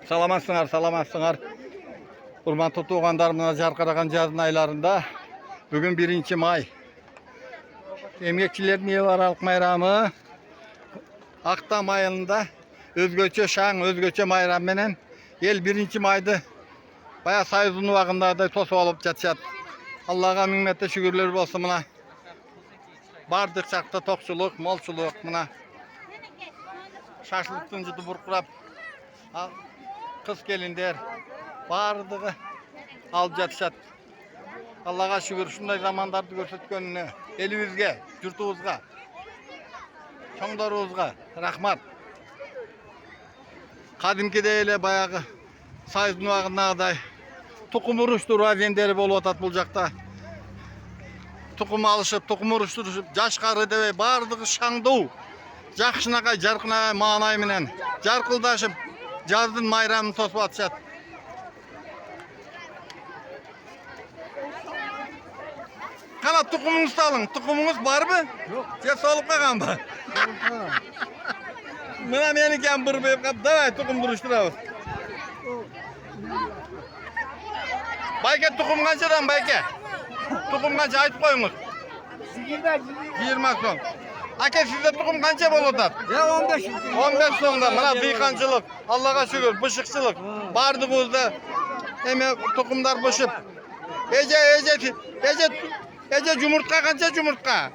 Salamatсыңар, salamatсыңар. Урматтуу туугандарымна жаркыраган жаздын айларында бүгүн 1-may. Эмгекчилердин эл аралык майрамы Актам айында өзгөчө шаң, өзгөчө майрам менен эл 1-mayды бая Союздун убагындагыдай тосуп алып жатышат. Аллага миң мәрте шүгүрлөр болсун. Мына бардык жакта токчулук, молчулук. Мына шашлыктын жуты буркурап, кыз келиндер бардыгы алып жатышат. Аллага шүгүр, ушундай замандарды көрсөткөнүнө элибизге, журтубузга, чоңдорубузга рахмат. Кадимкидей эле баягы Союздун убагындагыдай тукум уруштуруу азендери болуп атат бул жакта. Тукум алышып, тукум уруштурушуп, жашкары дебей бардыгы шаңдуу, жакшынакай, жаркынакай маанай менен жаркылдашып, жаздын майрамын тосуп атышат. Кана тукумуңузду алың, тукумуңуз барбы? Жок. Же солуп калганбы? Мына меники ham bir beyip kap, davay tukum duruşturabız. Bayke tukum kançadan bayke? Tukum kança aytıp koyunuz. 20 so'm. Aka sizde tukum kança bolutat? Ya 15. 15 so'mdan. Mına dıykançılık, Allah'a şükür, bışıkçılık. Bardığımızda hemen tukumlar bışıp. Ece cumurtka kança cumurtka?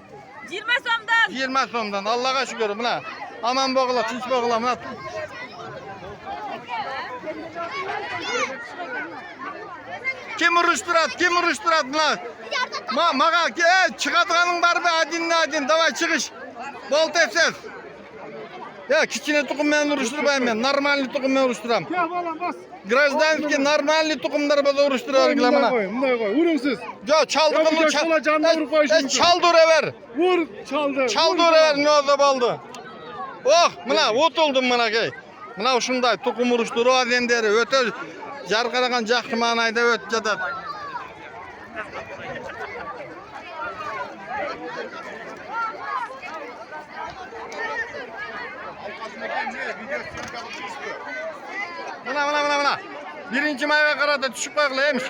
20 so'mdan. 20 so'mdan. Allah'a şükür mına. Aman boğula, tinç boğula mına. Kim uruşturat, kim uruşturat mına? Maga çıkartkanın var be adin, davay çıkış. Bol tepsiz. Ya kiçine tukum ben uruşturbayım ben, normalni tukum ben uruşturam. Ya balam bas. Grazdanski normalni tukumları bana uruşturuyor mına. Bunday koy. Urumsuz. Yo çaldıkını çaldır ver. Vur çaldı. Çaldır ver ne oldu baldı. Oh, mına otuldum mına key. Mına uşunday tukum uruşturu azenderi öte jarkaragan jakşı manayda ötüp jatat. Mına. 1-mayga karada düşüp koygular emiş.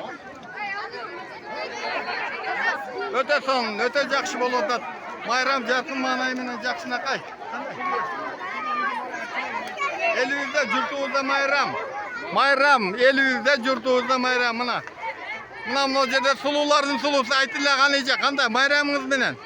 Öte son, öte jakşı bolup atat. Mayram jarkın manay menen jakşınakay. Elimizde jurtubuzda mayram. Mayram, elimizde jurtubuzda mayram mına. Mına bu жерде sululardın sulusu aytılgan ece. Kanday mayramыңыз менен?